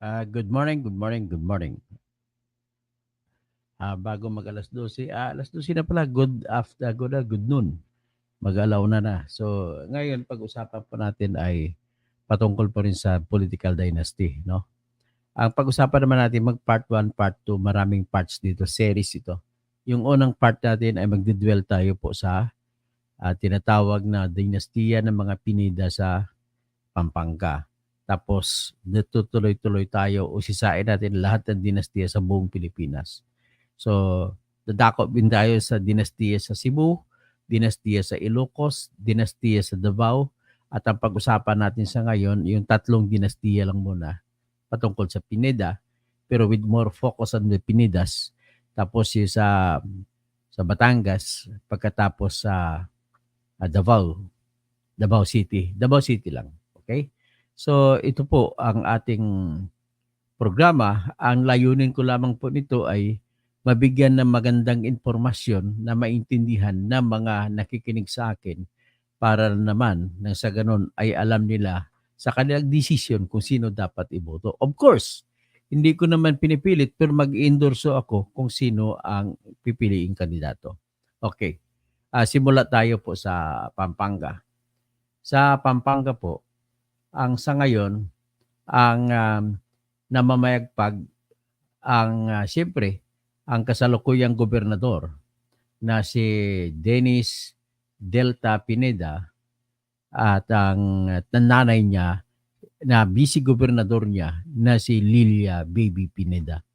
Good morning, good morning, good morning. Bago mag alas 12, alas 12 na pala, good noon, mag-alauna na. So, ngayon pag-usapan po natin ay patungkol pa rin sa political dynasty, no? Ang pag-usapan naman natin mag part 1, part 2, maraming parts dito, series ito. Yung unang part natin ay magdidwell tayo po sa tinatawag na dinastiya ng mga Pinida sa Pampanga. Tapos, natutuloy-tuloy tayo o sisain natin lahat ng dinastiya sa buong Pilipinas. So, dadako din tayo sa dinastiya sa Cebu, dinastiya sa Ilocos, dinastiya sa Davao, at ang pag-usapan natin sa ngayon, yung tatlong dinastiya lang muna patungkol sa Pineda, pero with more focus on the Pinidas. Tapos yung sa Batangas, pagkatapos sa Davao City lang. Okay? So, ito po ang ating programa. Ang layunin ko lamang po nito ay mabigyan ng magandang impormasyon na maintindihan ng mga nakikinig sa akin para naman nang sa ganun ay alam nila sa kanilang desisyon kung sino dapat iboto. Of course, hindi ko naman pinipilit pero mag-endorso ako kung sino ang pipiliing kandidato. Okay. Simula tayo po sa Pampanga. Sa Pampanga po, ang sa ngayon, ang namamayagpag ang siyempre ang kasalukuyang gobernador na si Dennis Delta Pineda at ang nanay niya na vice-gobernador niya na si Lilia Baby Pineda.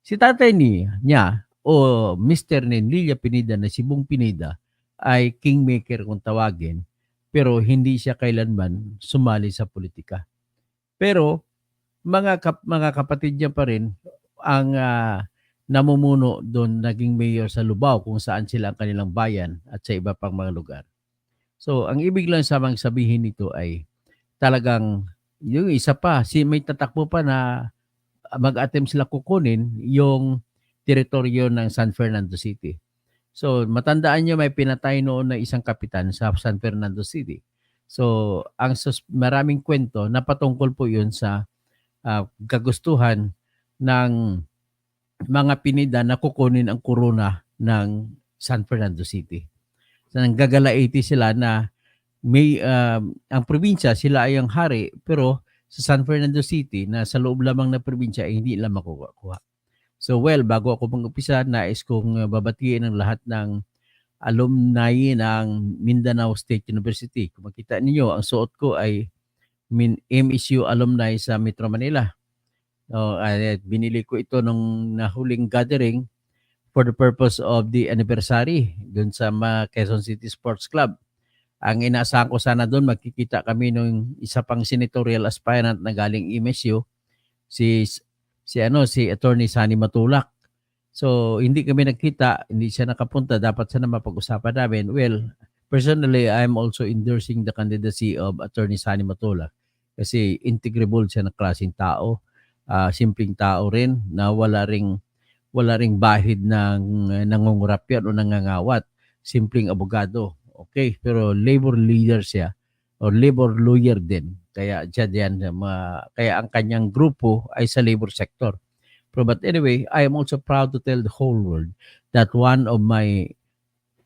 Si tatay niya o Mr. ni Lilia Pineda na si Bong Pineda ay kingmaker kung tawagin, pero hindi siya kailanman sumali sa politika. Pero mga kapatid niya pa rin ang namumuno doon, naging mayor sa Lubao kung saan sila ang kanilang bayan at sa iba pang mga lugar. So, ang ibig lang samang sabihin nito ay talagang yung isa pa, may tatakbo pa na mag-attempt sila kukunin yung teritoryo ng San Fernando City. So, matandaan nyo may pinatay noon na isang kapitan sa San Fernando City. So, maraming kwento na patungkol po yun sa kagustuhan ng mga Pinida na kukunin ang korona ng San Fernando City. So, nanggagalaiti sila na ang probinsya, sila ay ang hari, pero sa San Fernando City, na sa loob lamang ng probinsya, ay hindi lang makukuha. So, bago ako mag-umpisa, nais kong babatiin ang lahat ng alumni ng Mindanao State University. Kung makita ninyo, ang suot ko ay MSU alumni sa Metro Manila. Binili ko ito nung nahuling gathering for the purpose of the anniversary dun sa Quezon City Sports Club. Ang inaasahan ko sana doon, magkikita kami nung isa pang senatorial aspirant na galing MSU, si Attorney Sani Matulak. So, hindi kami nagkita, hindi siya nakapunta, dapat sana mapag-usapan namin. Well, personally, I'm also endorsing the candidacy of Attorney Sani Matulak kasi integrable siya na klaseng tao, simpleng tao rin na wala ring bahid ng nangungurapyan o nangangawat, simpleng abogado. Okay, pero labor leader siya o labor lawyer din. Kaya kaya ang kanyang grupo ay sa labor sector. But anyway, I am also proud to tell the whole world that one of my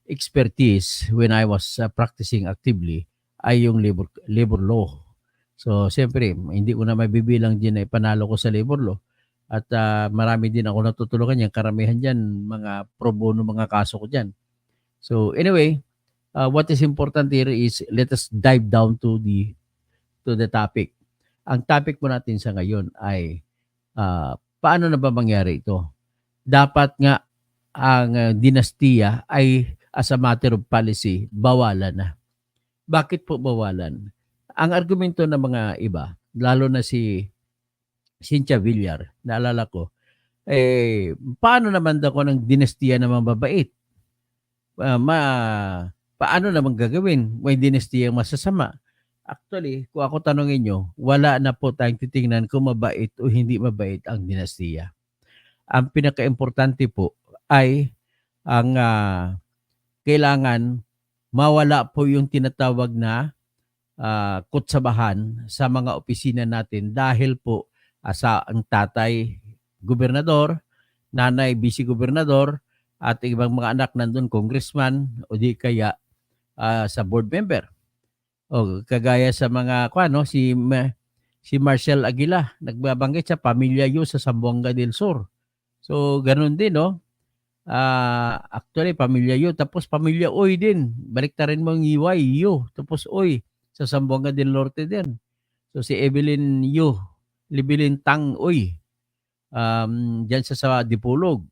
expertise when I was practicing actively ay yung labor law. So, siyempre, hindi ko na mabibilang din na ipanalo ko sa labor law. At marami din ako natutulungan yan. Karamihan dyan, mga pro bono mga kaso ko dyan. So, anyway, what is important here is let us dive down to the topic. Ang topic po natin sa ngayon ay paano na ba mangyari ito? Dapat nga ang dinastiya ay as a matter of policy, bawalan na. Bakit po bawalan? Ang argumento ng mga iba, lalo na si Cynthia Villar, naalala ko, paano naman daw ko ng dinastiya na mababait? Paano naman gagawin? May dinastiyang masasama. Actually, kung ako tanongin nyo, wala na po tayong titingnan kung mabait o hindi mabait ang dinastiya. Ang pinaka-importante po ay ang kailangan mawala po yung tinatawag na kutsabahan sa mga opisina natin dahil po Ang tatay, gobernador, nanay, vice-gobernador, at ibang mga anak nandun, congressman, o di kaya sa board member. O kagaya sa mga no, si Marshall Aguila, nagbabanggit sa Pamilya Yu sa Zamboanga del Sur. So ganun din, no? Actually, Pamilya Yu, tapos Pamilya Uy din. Baliktarin mo ang Iway, Yu, tapos Uy, sa Zamboanga del Norte din. So si Evelyn Yu, Libilin Tang Uy, dyan sa Dipolog.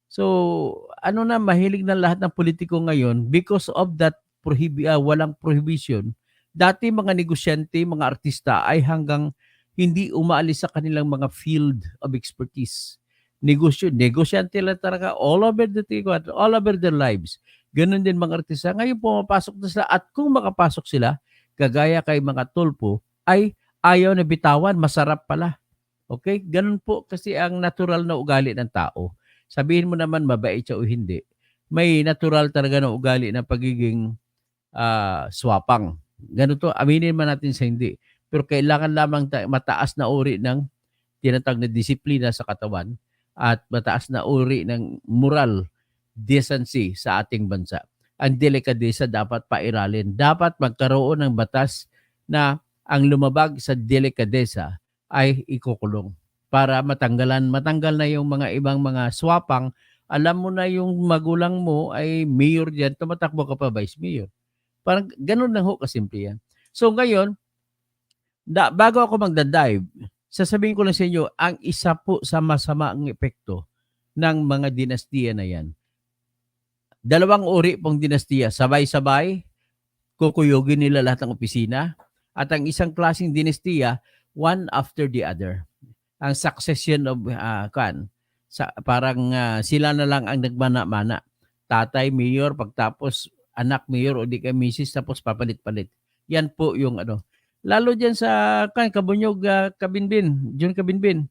So, mahilig na lahat ng politiko ngayon because of that walang prohibition. Dati mga negosyante, mga artista ay hanggang hindi umaalis sa kanilang mga field of expertise. Negosyante lang talaga all over all over their lives. Ganun din mga artista. Ngayon pumapasok na sila at kung makapasok sila, kagaya kay mga tulpo, ay ayaw na bitawan, masarap pala. Okay? Ganun po kasi ang natural na ugali ng tao. Sabihin mo naman mabait siya o hindi. May natural talaga na ugali na pagiging swapang. Ganun to, aminin man natin sa hindi. Pero kailangan lamang mataas na uri ng tinatawag na disiplina sa katawan at mataas na uri ng moral decency sa ating bansa. Ang delikadesa dapat pairalin. Dapat magkaroon ng batas na ang lumabag sa delikadesa ay ikukulong para matanggal na yung mga ibang mga swapang. Alam mo na yung magulang mo ay mayor diyan, tumatakbo ka pa vice mayor. Parang ganun lang ho kasimple yan. So ngayon, bago ako magda-dive, sasabihin ko lang sa inyo, ang isa po sa masamaang epekto ng mga dinastiya na yan. Dalawang uri pong dinastiya, sabay-sabay, kukuyugin nila lahat ng opisina, at ang isang klaseng dinastiya, one after the other. Ang succession of parang sila na lang ang nagmana-mana. Tatay mayor, pagtapos anak mayor o di ka misis, tapos papalit-palit. Yan po yung lalo diyan sa Kabunyog, John Kabinbin.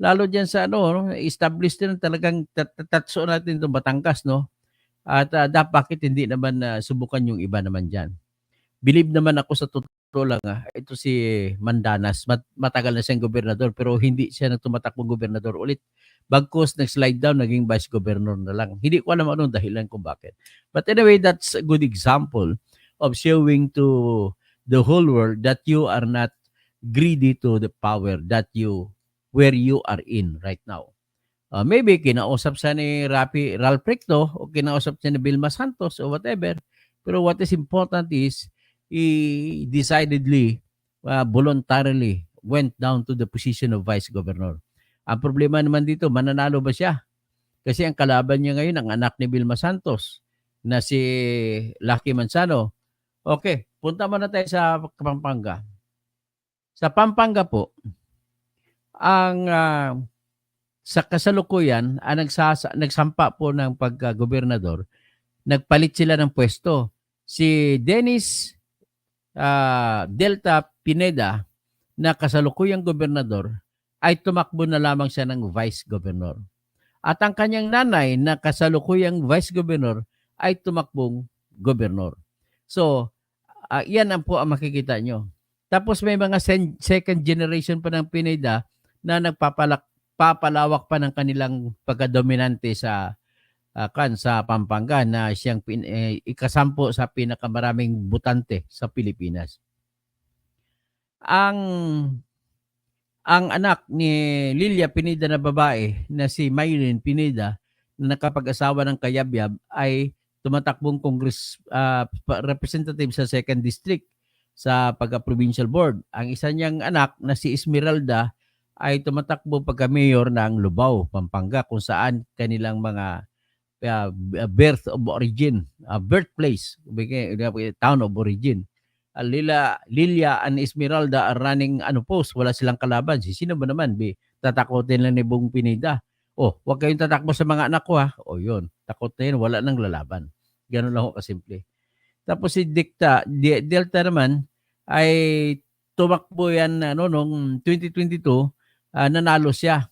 Lalo diyan sa established din talagang tatso natin itong Batangas, no? At bakit hindi naman subukan yung iba naman diyan? Believe naman ako sa totoo lang, ito si Mandanas, matagal na siyang gobernador pero hindi siya tumatakbong gobernador ulit. Bagkus nag-slide down, naging vice governor na lang. Hindi ko alam anong dahilan kung bakit. But anyway, that's a good example of showing to the whole world that you are not greedy to the power where you are in right now. Maybe kinausap siya ni Ralph Recto o kinausap siya ni Vilma Santos or whatever. Pero what is important is he decidedly, voluntarily went down to the position of vice governor. Ang problema naman dito, mananalo ba siya? Kasi ang kalaban niya ngayon, ang anak ni Vilma Santos na si Lucky Manzano. Okay, punta muna tayo sa Pampanga. Sa Pampanga po, ang sa kasalukuyan, nagsampa po ng pagka-gobernador, nagpalit sila ng pwesto. Si Dennis Delta Pineda na kasalukuyang gobernador ay tumakbo na lamang siya ng vice governor. At ang kanyang nanay na kasalukuyang vice governor ay tumakbong gobernor. So, yan ang po ang makikita nyo. Tapos may mga second generation pa ng Pineda na nagpapalawak pa ng kanilang pagkadominante sa Pampanga na siyang ikasampo sa pinakamaraming butante sa Pilipinas. Ang anak ni Lilia Pineda na babae na si Maylin Pineda na nakapag-asawa ng kayabyab ay tumatakbong representative sa 2nd District sa pagka-provincial board. Ang isa niyang anak na si Esmeralda ay tumatakbo pagka-mayor ng Lubao, Pampanga, kung saan kanilang mga birthplace, town of origin. Lilia and Esmeralda are running post, wala silang kalaban. Sino ba naman? Tatakotin lang ni Bong Pineda. Huwag kayong tatakbo sa mga anak ko, ha. Yun. Takot na yun, wala nang lalaban. Ganun lang ho kasimple. Tapos si Delta naman ay tumakbo yan noong 2022, nanalo siya.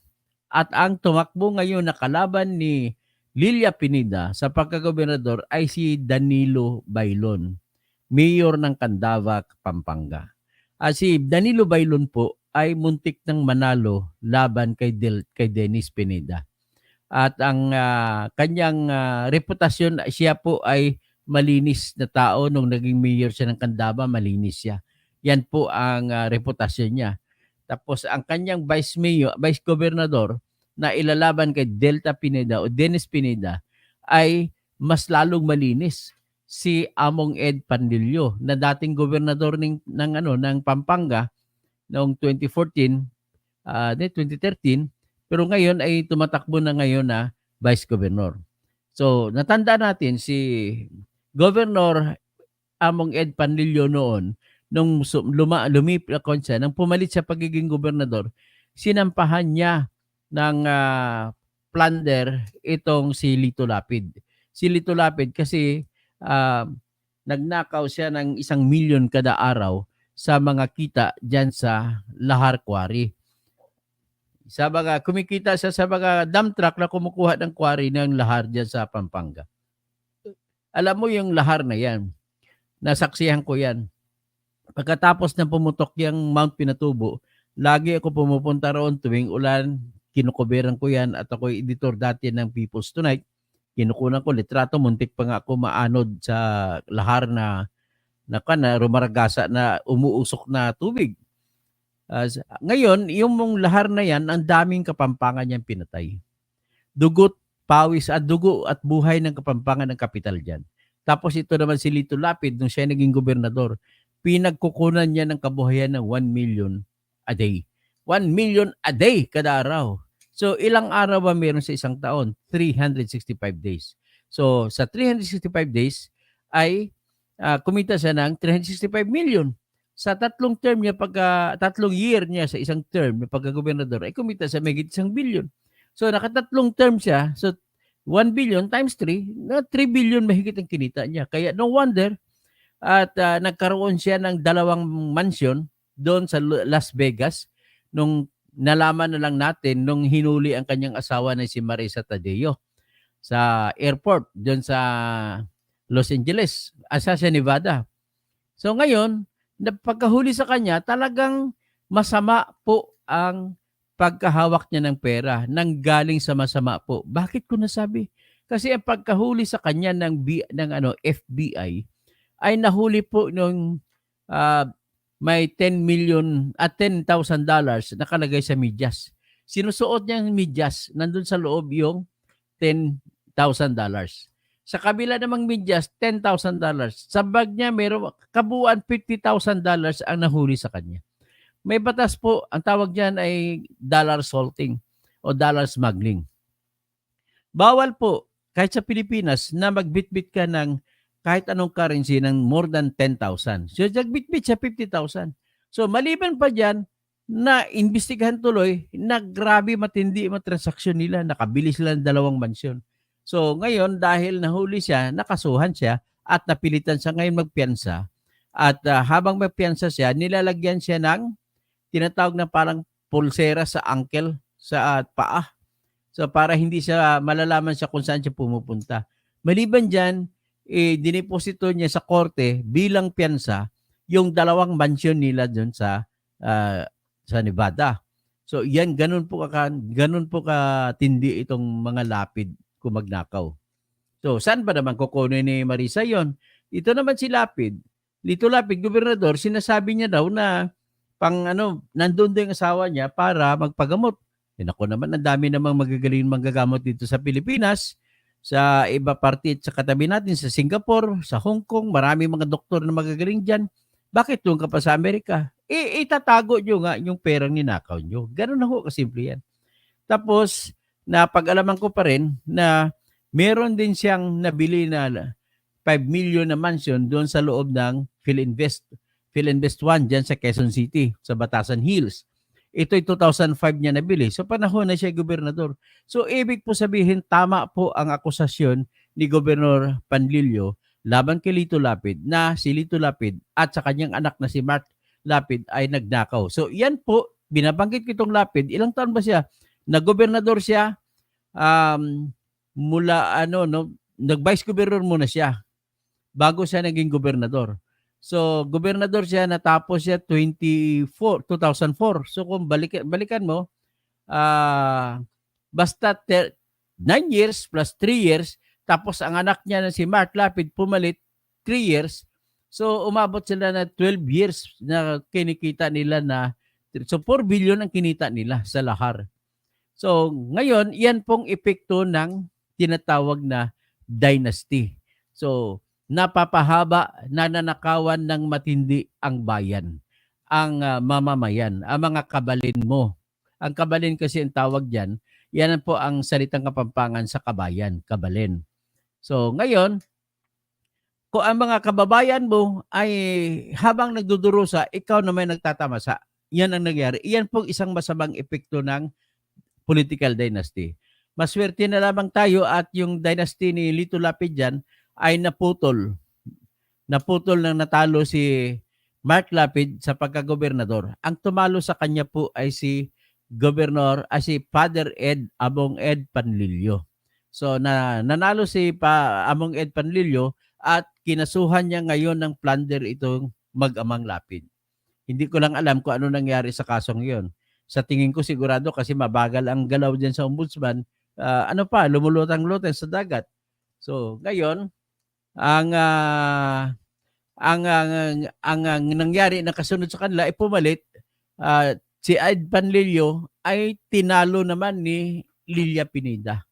At ang tumakbo ngayon na kalaban ni Lilia Pineda sa pagkagobernador ay si Danilo Bailon, mayor ng Candaba, Pampanga. Si Danilo Bailon po ay muntik ng manalo laban kay Dennis Pineda. At ang kanyang reputasyon, siya po ay malinis na tao. Nung naging mayor siya ng Candaba, malinis siya. Yan po ang reputasyon niya. Tapos ang kanyang vice gobernador na ilalaban kay Delta Pineda o Dennis Pineda ay mas lalong malinis, si Among Ed Pandillo, na dating gobernador ng Pampanga noong 2014, 2013, pero ngayon ay tumatakbo na ngayon na vice governor. So, natanda natin si Governor Among Ed Pandillo noon, nung lumipakon siya, nang pumalit sa pagiging gobernador, sinampahan niya ng plunder itong si Lito Lapid. Si Lito Lapid kasi nagnakaw siya ng 1 milyon kada araw sa mga kita dyan sa Lahar Quarry. Sa mga kumikita siya sa mga dump truck na kumukuha ng quarry ng Lahar dyan sa Pampanga. Alam mo yung Lahar na yan, nasaksihan ko yan. Pagkatapos na pumutok yung Mount Pinatubo, lagi ako pumupunta roon tuwing ulan, kinukuberan ko yan at ako'y editor dati ng People's Tonight. Kinukunan ko litrato, muntik pa nga ako maanod sa Lahar na rumaragasa na umuusok na tubig. Ngayon, yung mong Lahar na yan, ang daming Kapampangan niyang pinatay. Dugo at buhay ng Kapampangan ng kapital dyan. Tapos ito naman si Lito Lapid, nung siya naging gobernador, pinagkukunan niya ng kabuhayan ng 1 million a day. 1 million a day kada araw. So ilang araw ba meron sa isang taon? 365 days. So sa 365 days ay kumita siya ng 365 million. Sa tatlong year niya sa isang term ng pagka-gobernador, ay kumita siya may 1 billion. So nakatatlong term siya, so 1 billion times 3, na 3 billion mahigit ang kinita niya. Kaya no wonder at nagkaroon siya ng 2 mansion doon sa Las Vegas nung nalaman na lang natin nung hinuli ang kanyang asawa na si Marisa Tadeo sa airport doon sa Los Angeles, sa Nevada. So ngayon, pagkahuli sa kanya, talagang masama po ang pagkahawak niya ng pera, nang galing sa masama po. Bakit ko nasabi? Kasi ang pagkahuli sa kanya ng FBI ay nahuli po nung may $10,000 nakalagay sa medyas. Sinusuot niya ang medyas, nandun sa loob yung $10,000. Sa kabila namang medyas, $10,000. Sa bag niya, mayroong kabuuan $50,000 ang nahuli sa kanya. May batas po, ang tawag diyan ay dollar salting o dollar smuggling. Bawal po, kahit sa Pilipinas, na magbitbit ka ng kahit anong currency ng more than 10,000. So, nagbitbit siya 50,000. So, maliban pa dyan, na imbestigahan tuloy na grabe matindi ang transaksyon nila. Nakabili sila ng 2 mansyon. So, ngayon, dahil nahuli siya, nakasuhan siya at napilitan siya ngayon magpiyansa. At habang magpiyansa siya, nilalagyan siya ng tinatawag na parang pulsera sa ankle, sa paa. So, para hindi siya malalaman siya kung saan siya pumupunta. Maliban dyan, dineposito niya sa korte bilang piyansa yung 2 mansyon nila doon sa Nevada. So, yan, ganun po katindi itong mga Lapid kung magnakaw. So, saan ba naman kukunin ni Marisa yon? Ito naman si Lapid. Lito Lapid, gobernador, sinasabi niya daw na nandun din ang asawa niya para magpagamot. Ako naman, ang dami namang magagaling manggagamot dito sa Pilipinas, sa iba parte sa katabi natin, sa Singapore, sa Hong Kong, marami mga doktor na magagaling dyan. Bakit doon ka pa sa Amerika? Itatago nyo nga yung perang ninakaw nyo. Ganun na ho, kasimple yan. Tapos, napag-alaman ko pa rin na meron din siyang nabili na 5 million na mansion doon sa loob ng Philinvest 1 dyan sa Quezon City, sa Batasan Hills. Ito'y 2005 niya nabili. So, panahon na siya gobernador. So, ibig po sabihin, tama po ang akusasyon ni Gobernador Pandillo laban kay Lito Lapid, na si Lito Lapid at sa kanyang anak na si Mark Lapid ay nagnakaw. So, yan po, binabanggit ko itong Lapid. Ilang taon ba siya? Nag-gobernador siya nag-vice governor muna siya bago siya naging gobernador. So, gobernador siya, natapos siya 2004. So, kung balikan mo, ah, basta 9 years plus 3 years, tapos ang anak niya na si Mark Lapid pumalit 3 years. So, umabot sila na 12 years na kinikita nila na, so 4 billion ang kinita nila sa lahar. So, ngayon, yan pong epekto ng tinatawag na dynasty. So, napapahaba, nananakawan ng matindi ang bayan, ang mamamayan, ang mga kabalin mo. Ang kabalin kasi ang tawag dyan, yan po ang salitang Kapampangan sa kabayan, kabalin. So, ngayon, kung ang mga kababayan mo ay habang nagdudurusa, ikaw na may nagtatamasa, yan ang nangyari. Iyan pong isang masamang epekto ng political dynasty. Maswerte na lamang tayo at yung dynasty ni Lito Lapid dyan ay naputol. Naputol nang natalo si Mark Lapid sa pagkagobernador. Ang tumalo sa kanya po ay si si Father Ed Among Ed Panlilio. So nanalo si Among Ed Panlilio at kinasuhan niya ngayon ng plunder itong mag-amang Lapid. Hindi ko lang alam kung ano nangyari sa kasong iyon. Sa tingin ko sigurado kasi mabagal ang galaw diyan sa ombudsman, lumulutang-lutang sa dagat. So, ngayon, ang ah, ang nangyari na kasunod sa kanila ay pumalit, si Ed Panlilio ay tinalo naman ni Lilia Pineda.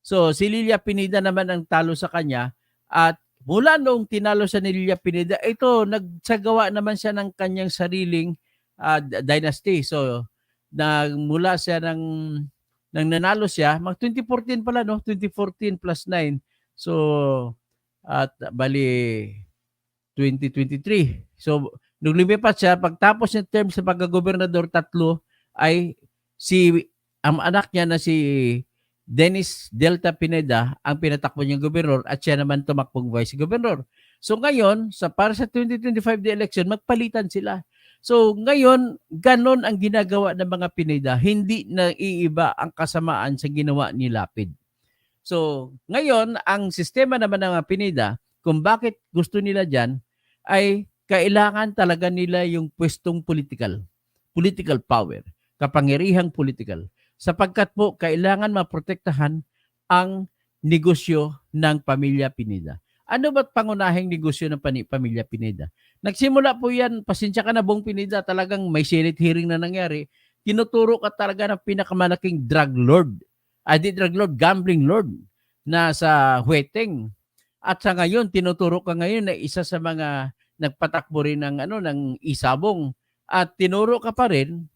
So, si Lilia Pineda naman ang talo sa kanya at mula noong tinalo siya ni Lilia Pineda, ito, nagsagawa naman siya ng kanyang sariling dynasty. So, mula siya nang nanalo siya, mag 2014 pala, no? 2014 plus 9. So, at bali 2023. So, nung lumipat siya, pagtapos ng term sa pagkagobernador, 3 ay ang anak niya na si Dennis Delta Pineda ang pinatakbo niyang gobernador at siya naman tumakbong vice gobernador. So ngayon, para sa 2025 the election, magpalitan sila. So ngayon, ganon ang ginagawa ng mga Pineda. Hindi na iiba ang kasamaan sa ginawa ni Lapid. So ngayon, ang sistema naman ng mga Pineda, kung bakit gusto nila dyan, ay kailangan talaga nila yung pwestong political power, kapangyarihang political. Sapagkat po, kailangan maprotektahan ang negosyo ng pamilya Pineda. Ano ba't pangunahing negosyo ng pamilya Pineda? Nagsimula po yan, pasensya ka na Bong Pineda, talagang may Senate hearing na nangyari. Tinuturo ka talaga ng pinakamalaking drug lord, gambling lord na sa Hueteng. At sa ngayon, tinuturo ka ngayon na isa sa mga nagpatakbo rin ng isabong. At tinuro ka pa rin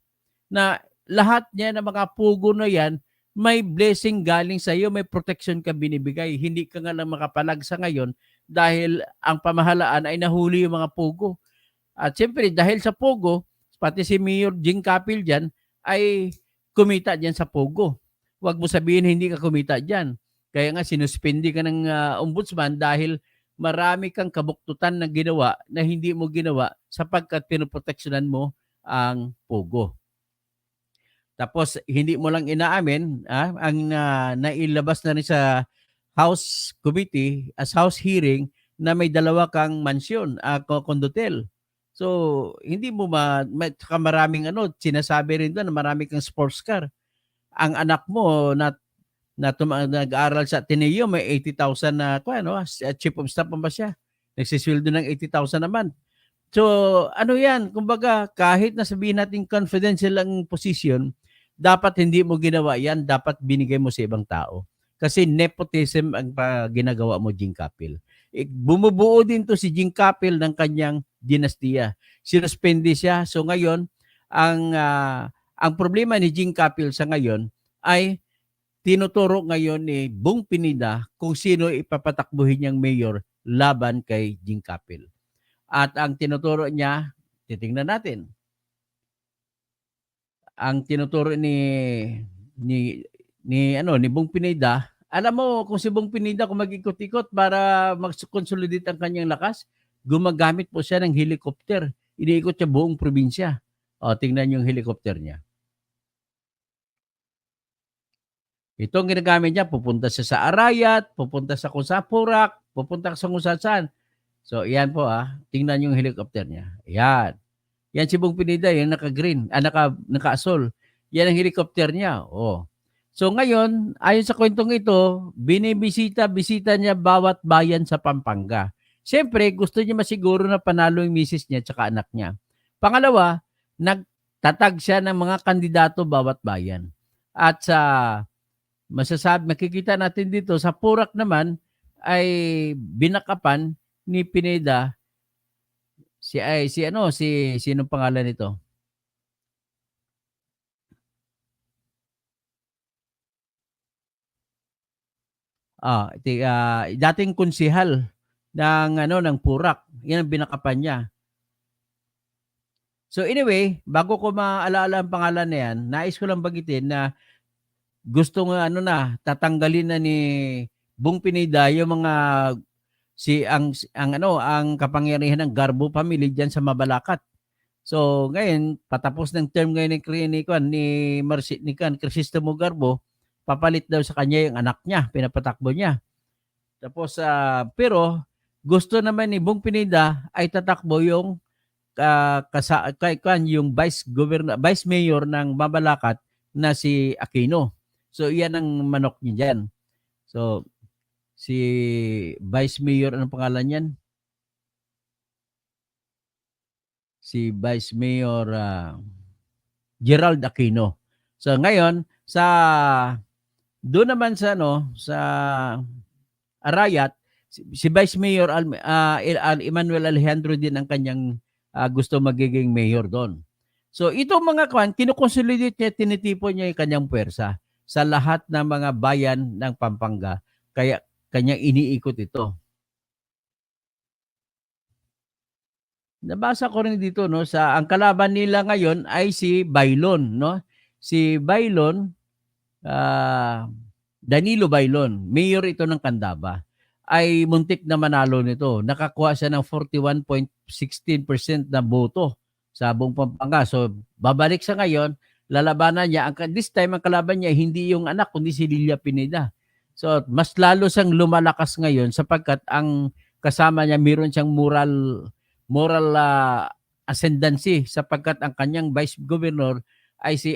na lahat niya ng mga pugo na yan, may blessing galing sa iyo, may protection ka binibigay. Hindi ka nga lang makapalag sa ngayon dahil ang pamahalaan ay nahuli yung mga pugo. At siyempre, dahil sa pugo, pati si Mayor Jing Capil dyan ay kumita dyan sa pugo. Huwag mo sabihin hindi ka kumita dyan. Kaya nga sinuspindi ka ng ombudsman dahil marami kang kabuktutan na ginawa na hindi mo ginawa sapagkat pinoproteksyonan mo ang pugo. Tapos hindi mo lang inaamin, ang nailabas na rin sa House Committee as House hearing na may 2 kang mansyon, condotel. So hindi mo maraming sinasabi rin doon na marami kang sports car. Ang anak mo nag-aaral sa Ateneo may 80,000 na chief of staff pa ba siya? Nagsisweldo ng 80,000 naman. So ano yan, kumbaga kahit na sabihin natin confidential ang position, dapat hindi mo ginawa yan, dapat binigay mo sa ibang tao. Kasi nepotism ang ginagawa mo, Jing Capil. Bumubuo din to si Jing Capil ng kanyang dinastiya. Sinuspende siya. So ngayon, ang problema ni Jing Capil sa ngayon ay tinuturo ngayon ni Bong Pineda kung sino ipapatakbuhin niyang mayor laban kay Jing Capil. At ang tinuturo niya, titingnan natin. Ang tinuturo ni Bong Pineda, alam mo kung si Bong Pineda kung mag-ikot-ikot para mag-consolidate ang kanyang lakas, gumagamit po siya ng helicopter. Iniikot siya buong probinsya. O, tingnan yung helicopter niya. Itong ginagamit niya, pupunta siya sa Arayat, pupunta sa Purak, pupunta sa kung saan. So, yan po tingnan yung helicopter niya. Yan. Yan si Bong Pineda, yung naka-green, naka-asol. Yan ang helicopter niya. Oh. So ngayon, ayon sa kwentong ito, bisita niya bawat bayan sa Pampanga. Siyempre, gusto niya masiguro na panalo yung misis niya at anak niya. Pangalawa, nagtatag siya ng mga kandidato bawat bayan. At sa makikita natin dito, sa Purak naman, ay binakapan ni Pineda sinong pangalan nito? Dating konsehal ng Purak. Yan ang binakapan niya. So anyway, bago ko maalala ang pangalan na yan, nais ko lang bagitin na gustong tatanggalin na ni Bong Pineda yung mga ang kapangyarihan ng Garbo family diyan sa Mabalacat. So ngayon, patapos ng term ngayon ni Crisostomo Garbo, papalit daw sa kanya yung anak niya, pinapatakbo niya. Tapos pero gusto naman ni Bong Pineda ay tatakbo yung yung vice mayor ng Mabalacat na si Aquino. So iyan ang manok niya diyan. So si Vice Mayor, anong pangalan niyan? Si Vice Mayor Gerald Aquino. So ngayon doon naman sa Arayat, si Vice Mayor Emmanuel Alejandro din ang kanyang gusto magiging mayor doon. So itong mga kinukonsolidate niya, tinitipon niya yung kanyang puwersa sa lahat ng mga bayan ng Pampanga. Kaya kanyang iniikot ito. Nabasa ko rin dito ang kalaban nila ngayon ay si Bailon, Si Bailon, Danilo Bailon, mayor ito ng Candaba, ay muntik na manalo nito. Nakakuha siya ng 41.16% na boto sa buong Pampanga. So babalik sa ngayon, lalabanan niya. This time ang kalaban niya hindi yung anak kundi si Lilia Pineda. So mas lalo siyang lumalakas ngayon sapagkat ang kasama niya meron siyang moral ascendancy sapagkat ang kanyang vice governor ay si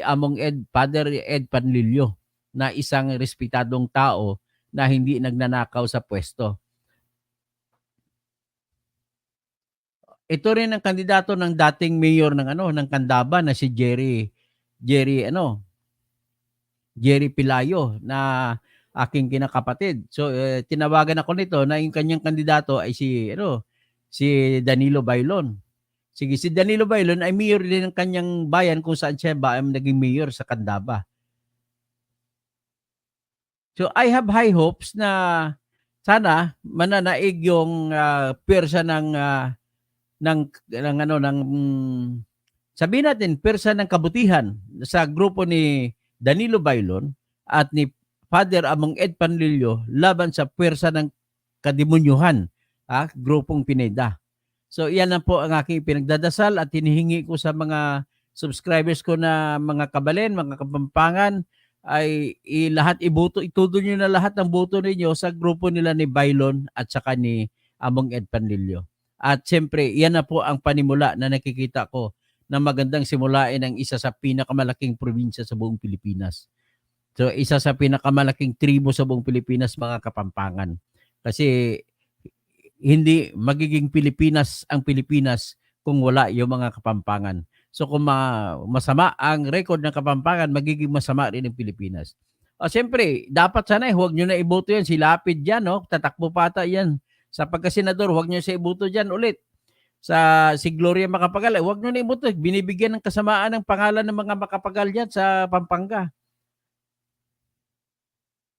Father Ed Panlilio, na isang respetadong tao na hindi nagnanakaw sa pwesto. Ito rin ang kandidato ng dating mayor ng Candaba na si Jerry Pilayo na aking kinakapatid. So tinawagan ako nito na yung kanyang kandidato ay si Danilo Bailon. Sige, si Danilo Bailon ay mayor din ng kanyang bayan kung saan siya naging mayor sa Candaba. So I have high hopes na sana mananaig yung pwersa ng sabihin natin pwersa ng kabutihan sa grupo ni Danilo Bailon at ni Father Among Ed Panlilio laban sa pwersa ng kadimunyuhan, grupong Pineda. So iyan na po ang aking pinagdadasal at hinihingi ko sa mga subscribers ko na mga kabalen, mga kapampangan, ay itudo nyo na lahat ng boto ninyo sa grupo nila ni Bailon at saka ni Among Ed Panlilio. At siyempre, yan na po ang panimula na nakikita ko na magandang simulain ang isa sa pinakamalaking probinsya sa buong Pilipinas. So isa sa pinakamalaking tribo sa buong Pilipinas, mga kapampangan. Kasi hindi magiging Pilipinas ang Pilipinas kung wala yung mga kapampangan. So kung masama ang record ng Kapampangan, magiging masama rin ang Pilipinas. Siyempre, dapat sana huwag nyo na iboto yan. Si Lapid dyan, tatakbo pata yan. Sa pagkasenador, huwag nyo siya iboto dyan ulit. Si Gloria Macapagal, huwag nyo na iboto. Binibigyan ng kasamaan ng pangalan ng mga Macapagal dyan sa Pampanga.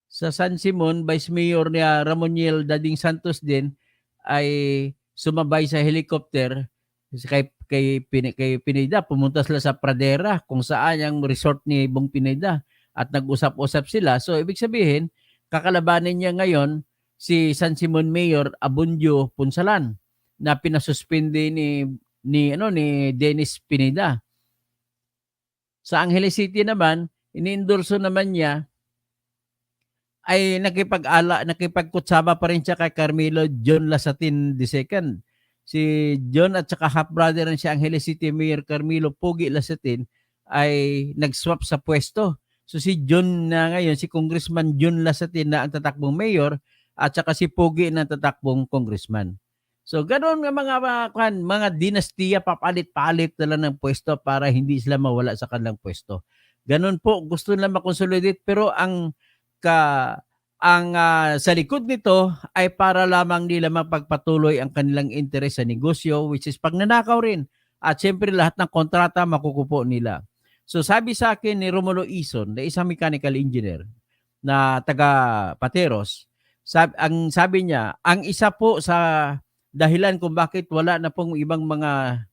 Sa San Simon, Vice Mayor niya Ramoniel Dading Santos din ay sumabay sa helicopter kay Pineda. Pumunta sila sa Pradera kung saan ang resort ni Bong Pineda at nag-usap-usap sila. So ibig sabihin, kakalabanin niya ngayon si San Simon Mayor Abundio Punsalan na pinasuspende ni Dennis Pineda. Sa Angeles City naman, iniendorso naman niya ay nakipagkutsaba pa rin siya kay Carmelo John Lasatin II. Si John at saka half-brother ng si Angeles City Mayor Carmelo Pogi Lasatin ay nag-swap sa pwesto. So si John na ngayon, si Congressman John Lasatin na ang tatakbong mayor at saka si Pogi na tatakbong congressman. So ganoon nga mga dinastiya, papalit-palit na lang ng pwesto para hindi sila mawala sa kanilang pwesto. Ganon po, gusto nila makonsolidate, pero sa likod nito ay para lamang nila mapagpatuloy ang kanilang interes sa negosyo, which is pagnanakaw rin. At syempre lahat ng kontrata makukupo nila. So sabi sa akin ni Romulo Ison, na isang mechanical engineer na taga Pateros, sabi niya, ang isa po sa dahilan kung bakit wala na pong ibang mga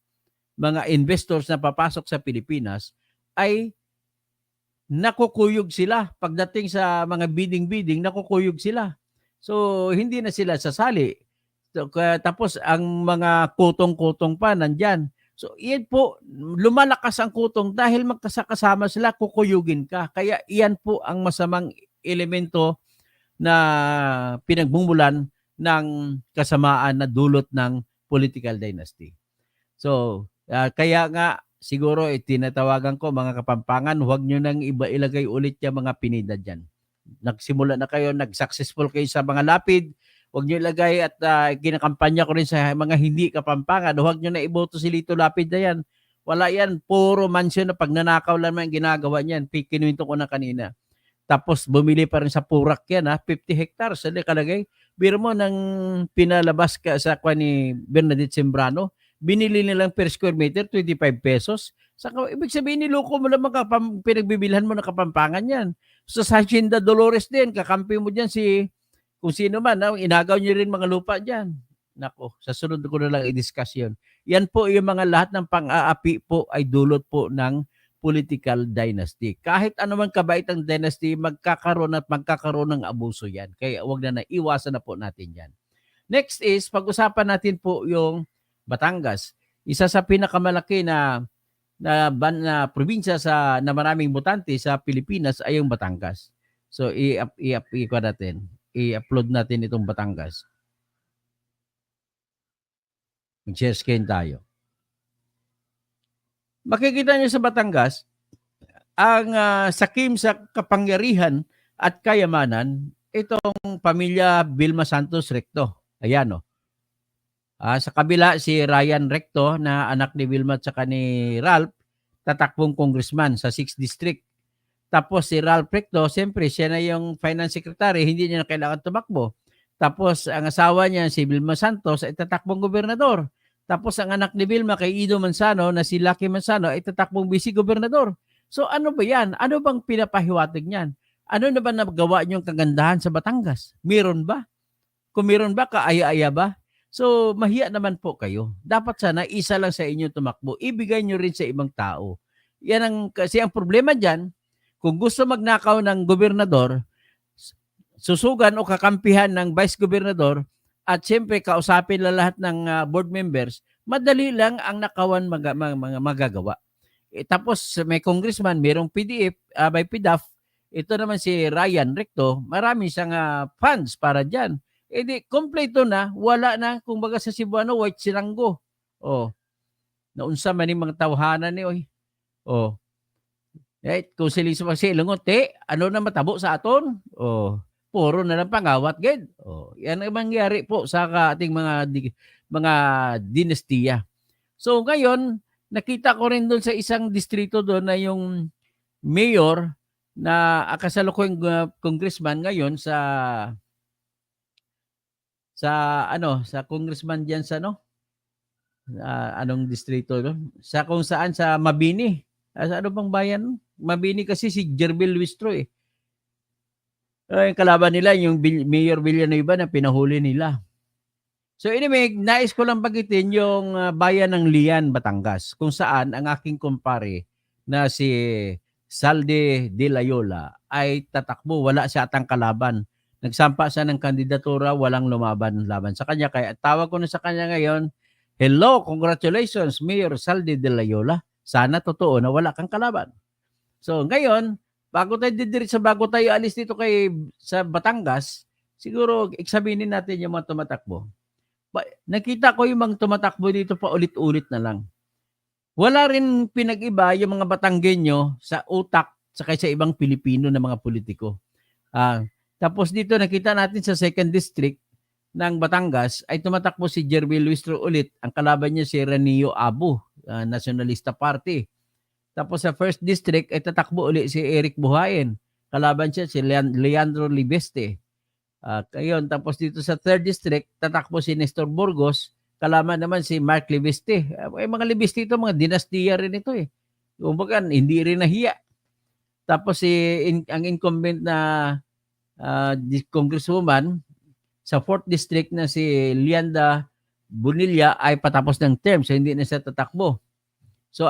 investors na papasok sa Pilipinas ay nakukuyog sila. Pagdating sa mga bidding, nakukuyog sila. So, hindi na sila sasali. So, tapos, ang mga kutong-kutong pa nandyan. So, iyan po, lumalakas ang kutong dahil magkasakasama sila, kukuyugin ka. Kaya iyan po ang masamang elemento na pinagmumulan ng kasamaan na dulot ng political dynasty. So, kaya nga, siguro tinatawagan ko mga Kapampangan, huwag nyo nang ilagay ulit yung mga Pineda dyan. Nagsimula na kayo, nag-successful kayo sa mga lapid, huwag nyo ilagay at kinakampanya ko rin sa mga hindi Kapampangan, huwag nyo na iboto si Lito Lapid na yan. Wala yan, puro mansion na pagnanakaw lang ang ginagawa niyan. Kinuwento ko na kanina. Tapos bumili pa rin sa Purak yan, 50 hectares, kalagay. Biro mo nang pinalabas ka sa kwa ni Bernadette Sembrano, binili nilang per square meter 25 pesos. Saka ibig sabihin niloko mo lang pinagbibilhan mo ng Kapampangan yan. So sa Hacienda Dolores din, kakampi mo dyan kung sino man, inagaw niyo rin mga lupa dyan. Nako, sa sunod ko na lang i-discuss yun. Yan po yung mga lahat ng pang-aapi po ay dulot po ng political dynasty. Kahit anuman kabait ang dynasty, magkakaroon ng abuso yan. Kaya wag na iwasan na po natin yan. Next is, pag-usapan natin po yung Batangas. Isa sa pinakamalaki na probinsya na maraming botante sa Pilipinas ay yung Batangas. So, i-upload natin itong Batangas. Mag-share screen tayo. Makikita niyo sa Batangas, ang sakim sa kapangyarihan at kayamanan, itong pamilya Vilma Santos Recto. Ayan o. Sa kabila, si Ryan Recto na anak ni Vilma at saka ni Ralph, tatakbong congressman sa 6th District. Tapos si Ralph Recto, siyempre siya na yung finance secretary, hindi niya na kailangan tumakbo. Tapos ang asawa niya, si Vilma Santos, ay tatakbong gobernador. Tapos ang anak ni Vilma kay Ido Manzano na si Lucky Manzano ay tatakbong vice-gobernador. So ano ba yan? Ano bang pinapahiwatig niyan? Ano na ba nagawa niyong kagandahan sa Batangas? Meron ba? Kung meron ba, kaaya-aya ba? So mahiya naman po kayo. Dapat sana isa lang sa inyo tumakbo. Ibigay niyo rin sa ibang tao. Kasi ang problema dyan, kung gusto magnakaw ng gobernador, susugan o kakampihan ng vice-gobernador, at siyempre kausapin na lahat ng board members, madali lang ang nakawan magagawa. Tapos may congressman, mayroong PDF, may PDAF, ito naman si Ryan Recto, marami siyang funds para dyan. Di, kompleto na, wala na, kumbaga sa Cebuano, white sinanggo. Naunsa man yung mga tawhanan ni, kung sila silungot, ano na matabo sa aton? Puro na lang pangawat, gid. Yan ang mangyari po sa ating mga dinastiya. So ngayon, nakita ko rin doon sa isang distrito doon na yung mayor na kasalukuyang congressman ngayon sa congressman diyan sa anong distrito doon? Sa kung saan sa Mabini. Sa ano bang bayan? Mabini kasi si Jerbil Luistro yung kalaban nila, yung Mayor Villanueva na pinahuli nila. So anyway, nais ko lang bagitin yung bayan ng Lian, Batangas, kung saan ang aking kumpare na si Salde de Loyola ay tatakbo. Wala siya atang kalaban. Nagsampa siya ng kandidatura, walang lumaban sa kanya. Kaya tawag ko na sa kanya ngayon, hello, congratulations, Mayor Salde de Loyola. Sana totoo na wala kang kalaban. So ngayon, bago tayo alis dito sa Batangas, siguro examinin natin yung mga tumatakbo. Nakita ko yung mga tumatakbo dito pa ulit-ulit na lang. Wala rin pinag-iba yung mga Batanggenyo sa utak saka sa ibang Pilipino na mga politiko. Tapos dito nakita natin sa 2nd District ng Batangas ay tumatakbo si Jervil Luistro ulit. Ang kalaban niya si Renio Abu, Nacionalista Party. Tapos sa 1st District ay tatakbo ulit si Eric Buhayen. Kalaban siya si Leandro Libeste. Ayun, tapos dito sa 3rd District, tatakbo si Nestor Burgos. Kalaban naman si Mark Libeste. Mga Libeste ito, mga dinastiya rin ito eh. Kumbaga, hindi rin nahiya. Tapos ang incumbent na congresswoman sa 4th District na si Lianda Bonilla ay patapos ng term, so hindi na siya tatakbo. So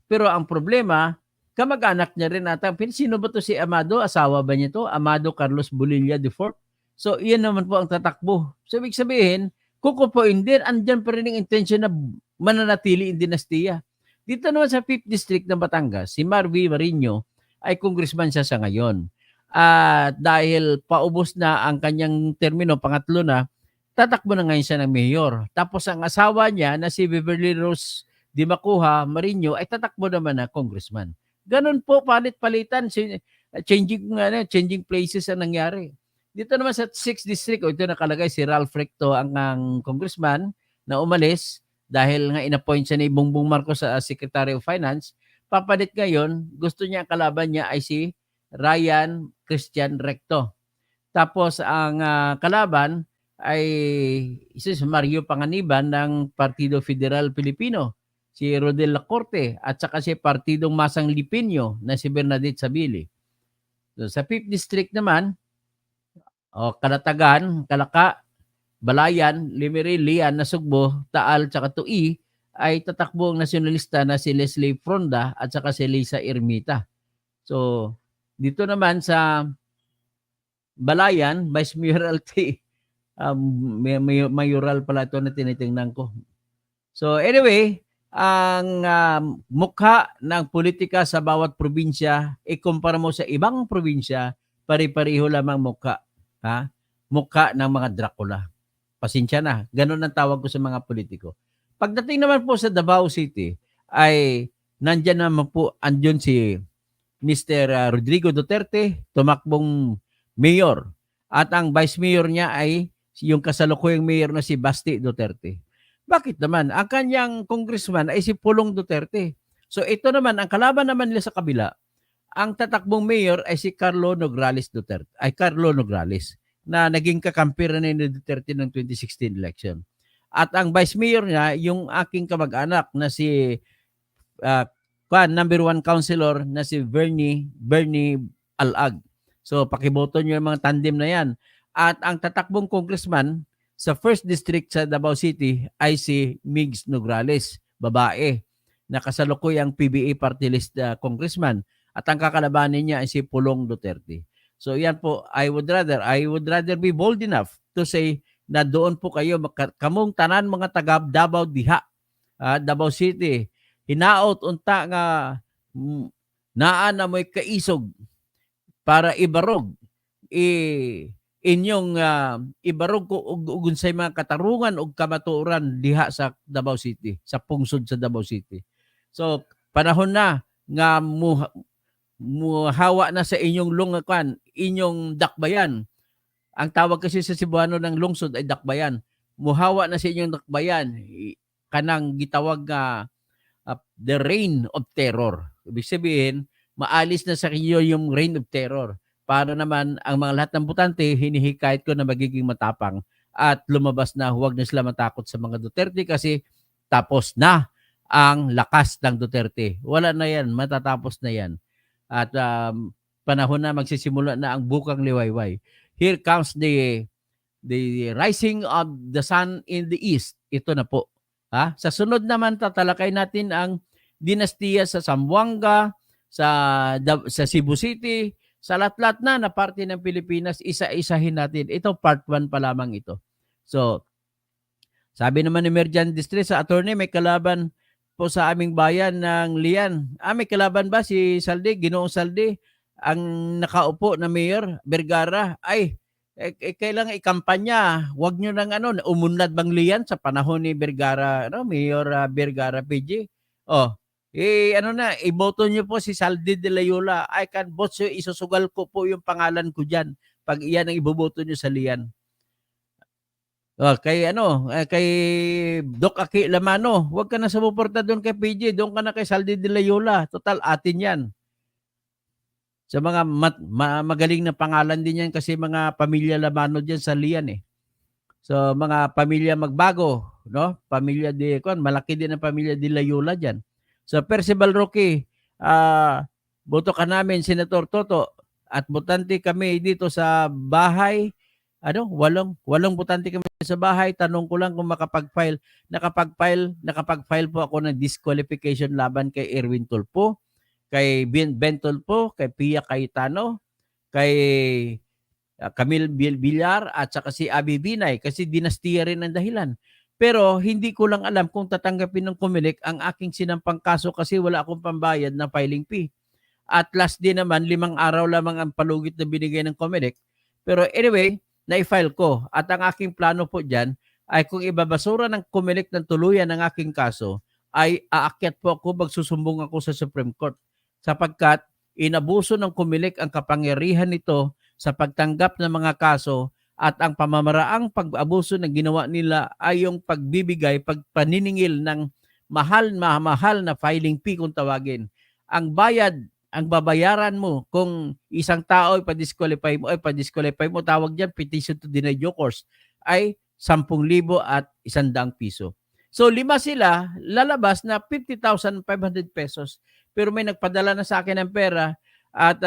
pero ang problema, kamag-anak niya rin ata. Sino ba to si Amado? Asawa ba niya to? Amado Carlos Bonilla IV. So iyan naman po ang tatakbo. So ibig sabihin, kukupuin din, andyan pa rin ang intention na mananatili in dinastiya. Dito naman sa 5th District ng Batangas, si Marvy Marino ay congressman siya sa ngayon. At dahil paubos na ang kanyang termino, pangatlo na, tatakbo na ngayon siya ng mayor. Tapos ang asawa niya na si Beverly Rose Di Makuha Marino ay tatakbo naman na congressman. Ganun po, palit-palitan, changing places ang nangyari. Dito naman sa 6th District, ito nakalagay si Ralph Recto ang congressman na umalis dahil nga inappoint siya ni Bongbong Marcos sa Secretary of Finance. Papalit ngayon, gusto niya ang kalaban niya ay si Ryan Christian Recto. Tapos ang kalaban ay si Mario Panganiban ng Partido Federal Pilipino, si Rodel Lacorte, at saka si Partidong Masang Lipinyo na si Bernadette Sabili. So, sa 5th District naman, Kalatagan, Kalaka, Balayan, Limeri, Lian, Nasugbo, Taal, tsaka Tui ay tatakbo ang nasyonalista na si Leslie Fronda at saka si Lisa Ermita. So, dito naman sa Balayan, Vice Mayoralty, mayoral pala ito na tinitingnan ko. So anyway, ang mukha ng politika sa bawat probinsya, ikumpara mo sa ibang probinsya, pari-pariho lamang mukha. Mukha ng mga Dracula. Pasensya na, ganun ang tawag ko sa mga politiko. Pagdating naman po sa Davao City, ay nandyan naman po, andyan si Mr. Rodrigo Duterte, tumakbong mayor. At ang vice mayor niya ay yung kasalukuyang mayor na si Basti Duterte. Bakit naman? Ang kanyang congressman ay si Pulong Duterte. So ito naman, ang kalaban naman nila sa kabila, ang tatakbong mayor ay si Carlo Nograles Duterte. Ay Carlo Nograles, na naging kakampi rin ni Duterte ng 2016 election. At ang vice mayor niya, yung aking kamag-anak na si number 1 councilor na si Bernie Alag. So pakiboto niyo yung mga tandem na yan. At ang tatakbong congressman sa 1st District sa Davao City ay si Migs Nograles, babae, na kasalukuyang PBA party list congressman. At ang kakalabanin niya ay si Pulong Duterte. So yan po, I would rather be bold enough to say na doon po kayo, kamong tanan mga taga Davao diha, Davao City, hinaot unta nga naa na mo'y kaisog para ibarog inyong ibarog ko og unsay mga katarungan og kamatuoran diha sa Davao City, sa pungsod sa Davao City. So panahon na nga muhawa na sa inyong lungakwan, inyong dakbayan. Ang tawag kasi sa Cebuano ng lungsod ay dakbayan. Muhawa na sa inyong dakbayan, kanang gitawag the reign of terror. Ibig sabihin, maalis na sa inyo yung reign of terror. Para naman ang mga lahat ng butante, hinihikayat ko na magiging matapang at lumabas na huwag na sila matakot sa mga Duterte kasi tapos na ang lakas ng Duterte. Wala na yan, matatapos na yan. At panahon na magsisimula na ang bukang liwayway. Here comes the rising of the sun in the east. Ito na po. Sa sunod naman tatalakay natin ang dinastiya sa Zamboanga, sa Cebu City, sa lahat-lahat na parte ng Pilipinas, isa-isahin natin. Ito part 1 pa lamang ito. So, sabi naman ni Merjan Distress sa attorney, may kalaban po sa aming bayan ng Lian. May kalaban ba si Saldi, Ginoong Saldi, ang nakaupo na mayor, Vergara? Kailangan ikampanya. Huwag nyo nang umunlad bang Lian sa panahon ni Vergara, Mayor Vergara PG. Iboto nyo po si Saldi de Loyola. I can vote, so isusugal ko po yung pangalan ko dyan pag iyan ang iboboto nyo sa Lian. Kay Doc Aki Lamano, huwag ka na sumuporta doon kay PG, doon ka na kay Saldi de Loyola. Total, atin yan. Sa mga magaling na pangalan din yan kasi mga pamilya Lamano dyan sa Lian eh. So, mga pamilya Magbago, no? Pamilya malaki din ang pamilya de Loyola dyan. So, Percival Roque, boto ka namin, Senator Toto, at botante kami dito sa bahay. Walong botante kami sa bahay. Tanong ko lang kung makapag-file. Nakapag-file po ako ng disqualification laban kay Erwin Tulfo, kay Ben Tulfo, kay Pia Cayetano, kay Camille Villar, at saka si Abby Binay, kasi dinastiya rin ang dahilan. Pero hindi ko lang alam kung tatanggapin ng COMELEC ang aking sinampang kaso kasi wala akong pambayad na filing fee. At last din naman, 5 araw lamang ang palugit na binigay ng COMELEC. Pero anyway, na-file ko. At ang aking plano po dyan ay kung ibabasura ng COMELEC ng tuluyan ng aking kaso, ay aakyat po ako, magsusumbong ako sa Supreme Court. Sapagkat inabuso ng COMELEC ang kapangyarihan nito sa pagtanggap ng mga kaso, at ang pamamaraang pag-abuso na ginawa nila ay yung pagpaniningil ng mahal na filing fee kung tawagin. Ang babayaran mo kung isang tao ipa-disqualify mo, tawag dyan petition to deny due course, ay 10,000 at 100 piso. So 5 sila, lalabas na 50,500 pesos. Pero may nagpadala na sa akin ng pera at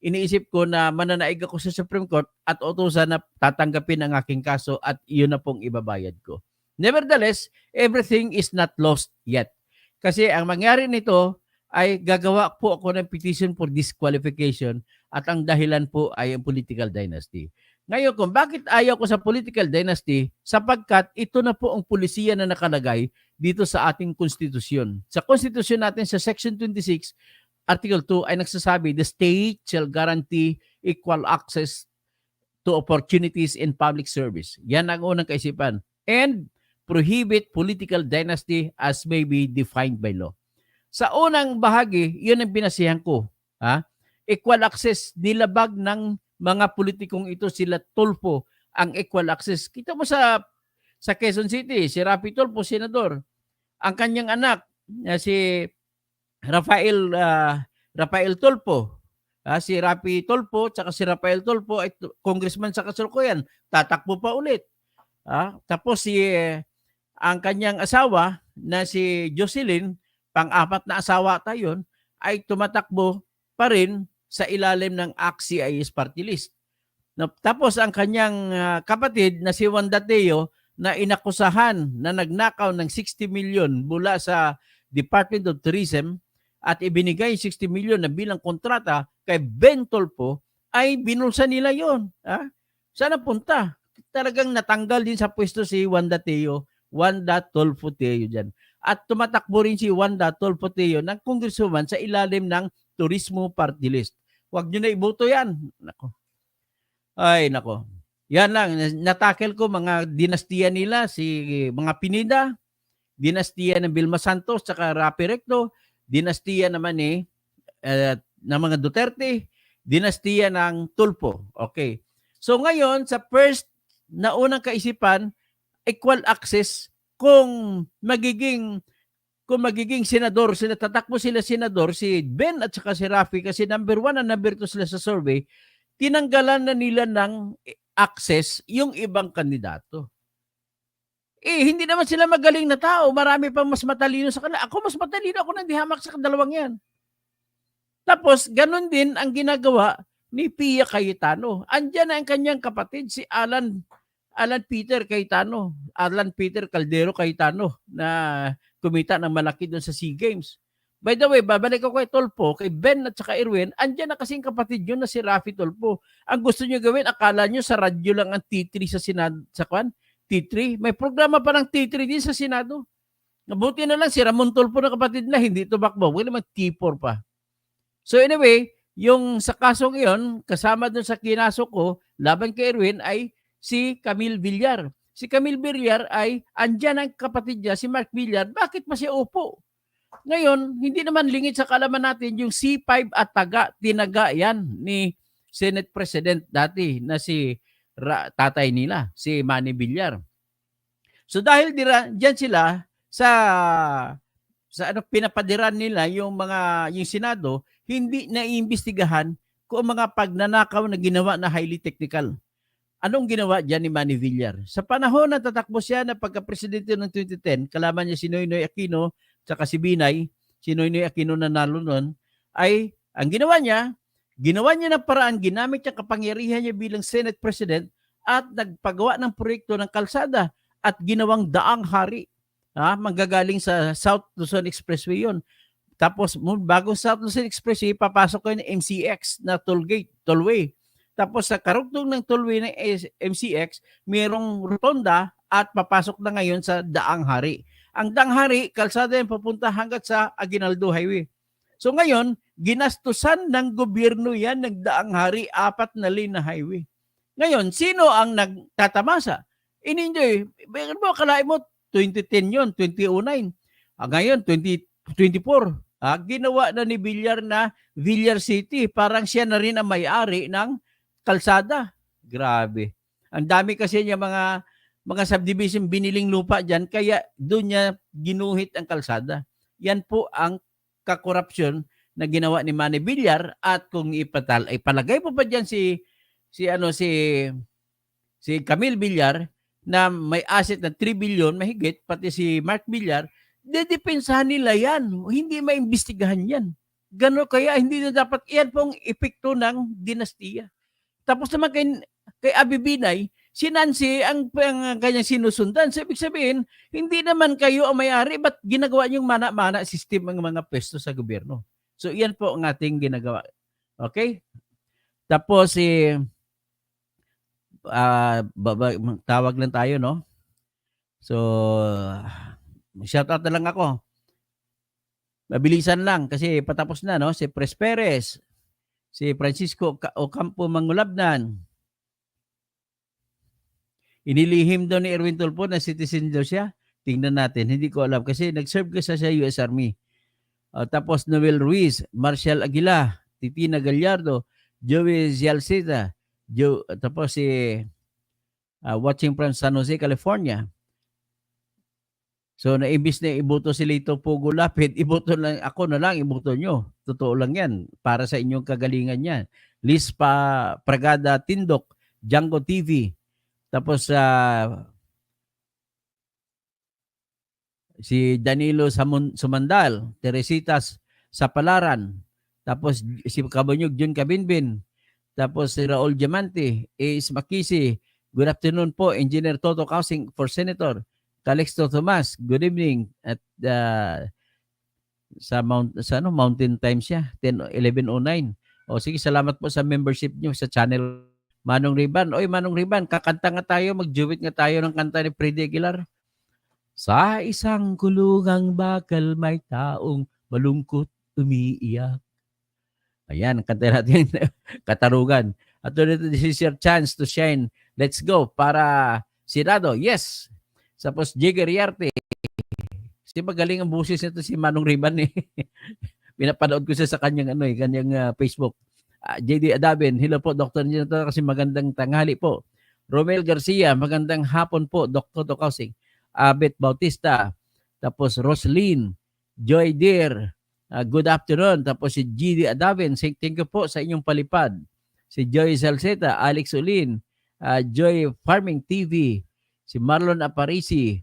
iniisip ko na mananaig ako sa Supreme Court at utusan na tatanggapin ang aking kaso at iyon na pong ibabayad ko. Nevertheless, everything is not lost yet. Kasi ang mangyari nito ay gagawa po ako ng petition for disqualification at ang dahilan po ay ang political dynasty. Ngayon, kung bakit ayaw ko sa political dynasty, sapagkat ito na po ang pulisiya na nakalagay dito sa ating konstitusyon. Sa konstitusyon natin sa Section 26, Article 2 ay nagsasabi, the state shall guarantee equal access to opportunities in public service. Yan ang unang kaisipan. And prohibit political dynasty as may be defined by law. Sa unang bahagi, yun ang binasihan ko. Equal access, nilabag ng mga politikong ito, sila Tulfo, ang equal access. Kita mo sa Quezon City, si Rapi Tulfo, senador. Ang kanyang anak, si Rafael Tulfo, si Rapi Tulfo, tsaka si Rafael Tulfo ay congressman sa kasalukuyan, tatakbo pa ulit. Tapos ang kanyang asawa na si Jocelyn, pang-apat na asawa tayo, ay tumatakbo pa rin sa ilalim ng ACT-CIS party list. Tapos ang kanyang kapatid na si Wanda Teo na inakusahan na nagnakaw ng 60 million mula sa Department of Tourism at ibinigay 60 million na bilang kontrata kay Ben Tulfo, ay binulsa nila yon. Saan punta? Talagang natanggal din sa pwesto si Wanda Tulfo Teo dyan. At tumatakbo rin si Wanda Tulfo Teo ng congresswoman sa ilalim ng Turismo Party List. Huwag nyo na iboto yan. Nako. Yan lang. Natakel ko mga dinastiya nila, mga Pineda, dinastiya ng Vilma Santos, tsaka Rapi Recto, dinastiya naman ng mga Duterte, dinastiya ng Tulfo. Okay. So ngayon, sa first na unang kaisipan, equal access kung magiging senador, tatakbo sila senador, si Ben at saka si Rafi, kasi number 1 at number 2 sila sa survey, tinanggalan na nila ng access yung ibang kandidato. Hindi naman sila magaling na tao. Marami pang mas matalino sa kanila. Ako mas matalino ako nang dihamak sa dalawang yan. Tapos, ganun din ang ginagawa ni Pia Cayetano. Andyan na ang kanyang kapatid, si Alan Peter Cayetano. Alan Peter Caldero Cayetano na kumita ng malaki doon sa SEA Games. By the way, babalik ako kay Tulfo, kay Ben at saka Erwin, andyan na kasing kapatid yun na si Rafi Tulfo. Ang gusto nyo gawin, akala nyo sa radyo lang ang T3 sa Senado, T3. May programa pa ng T3 din sa Senado. Mabuti na lang si Ramon Tulfo na kapatid na hindi tumakbo. Wala naman T4 pa. So anyway, yung sa kasong iyon, kasama dun sa kinaso ko, laban kay Erwin ay si Camille Villar. Si Camille Villar ay andyan ang kapatid niya, si Mark Villar. Bakit pa siya upo? Ngayon, hindi naman lingid sa kalaman natin yung C5 at tinaga yan ni Senate President dati na si tatay nila, si Manny Villar. So dahil diyan sila sa pinapadiran nila yung Senado, hindi na iimbestigahan kung mga pagnanakaw na ginawa na highly technical. Anong ginawa diyan ni Manny Villar? Sa panahon na tatakbo siya na pagka-presidente ng 2010, kalaban niya si Noynoy Aquino tsaka si Binay, si Noynoy Aquino na nalo nun, ay ang ginawa niya ng paraan, ginamit niya kapangyarihan niya bilang Senate President at nagpagawa ng proyekto ng kalsada at ginawang daang hari. Manggagaling sa South Luzon Expressway yon. Tapos bago South Luzon Expressway, papasok ko yung MCX na tollway. Tapos sa karugtong ng tollway ng MCX, mayroong rotonda at papasok na ngayon sa Daang Hari. Ang Daang Hari, kalsada yung papunta hanggat sa Aguinaldo Highway. So ngayon, ginastusan ng gobyerno yan ng Daang Hari, 4 na lane na highway. Ngayon, sino ang nagtatamasa? In-enjoy. Bakit mo, kalahin mo, 2010 yun, 2009. Ngayon, 2024. Ginawa na ni Villar na Villar City. Parang siya na rin ang may-ari ng kalsada. Grabe. Ang dami kasi niya mga subdivision biniling lupa dyan, kaya doon niya ginuhit ang kalsada. Yan po ang kakorupsyon na ginawa ni Manny Villar, at kung ipalagay po pa dyan si Camille Villar na may asset na 3 billion mahigit, pati si Mark Villar, dedepensahan nila yan. Hindi maimbestigahan yan. Gano'n, kaya hindi na dapat, yan pong epekto ng dinastiya. Tapos naman kay Abi Binay, si Nancy ang kanyang sinusundan. So, ibig sabihin, hindi naman kayo ang may-ari, ba't ginagawa niyong mana-mana system ang mga pwesto sa gobyerno? So, yan po ang ating ginagawa. Okay? Tapos, tawag lang tayo, no? So, shoutout na lang ako. Mabilisan lang kasi patapos na, no? Si Pres Perez, si Francisco Ocampo Mangulabnan. Inilihim daw ni Erwin Tulfo na citizen daw siya. Tingnan natin, hindi ko alam kasi nag-serve ka sa US Army. Tapos Noel Ruiz, Marshall Aguila, Titina Gallardo, Joey Zialcita, tapos si watching from San Jose, California. So naimbis na iboto si Lito Pugo Lapid, iboto lang ako na lang, iboto nyo. Totoo lang yan, para sa inyong kagalingan yan. Liz Pragada Tindok, Django TV. Tapos si Danilo Sumandal, Teresitas Sapalaran. Tapos si Kabanyog Jun Kabinbin. Tapos si Raul Diamante, Ace Makisi. Good afternoon po, Engineer Toto Kausing for Senator. Calixto Tomas, good evening. At sa Mountain Times siya, 11:09. Sige, salamat po sa membership nyo sa channel. Manong Riban. Oy, Manong Riban, kakanta nga tayo, mag-duet nga tayo ng kanta ni Freddy Aguilar. Sa isang kulungang bakal may taong malungkot umiiyak. Ayan, kanta natin Katarungan. At this is your chance to shine. Let's go para Senado. Yes. Tapos Jigger Yarte. Kasi magaling ang busis nito si Manong Riban eh. Pinapanood ko siya sa kanyang Facebook. JD Adabin, hello po Dr. Nito, kasi magandang tanghali po. Romel Garcia, magandang hapon po Dr. Tokausing. Abet Bautista, tapos Roslyn, Joy Deer, good afternoon. Tapos si JD Adabin, thank you po sa inyong palipad. Si Joy Salceta, Alex Ulin, Joy Farming TV, si Marlon Aparisi,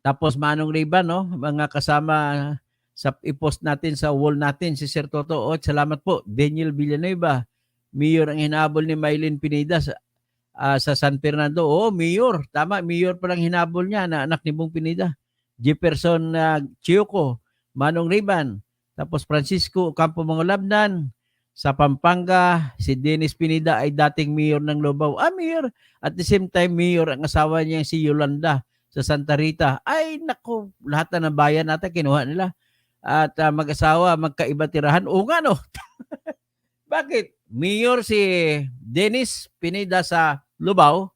tapos Manong Riban, no? Mga kasama sa i-post natin sa wall natin, si Sir Toto Ot, salamat po. Daniel Villanueva, Mayor ang hinabol ni Mylene Pineda sa San Fernando. Mayor, tama, Mayor pa lang hinabol niya na anak ni Bong Pineda. Jefferson Chioco, Manong Riban, tapos Francisco Campo Mangulabnan, sa Pampanga, si Dennis Pineda ay dating mayor ng Lobao. Mayor. At the same time, mayor ang asawa niya si Yolanda sa Santa Rita. Ay naku, lahat na ng bayan natin kinuha nila. At mag-asawa, magkaiba tirahan. Oo nga no. Bakit? Mayor si Dennis Pineda sa Lubao,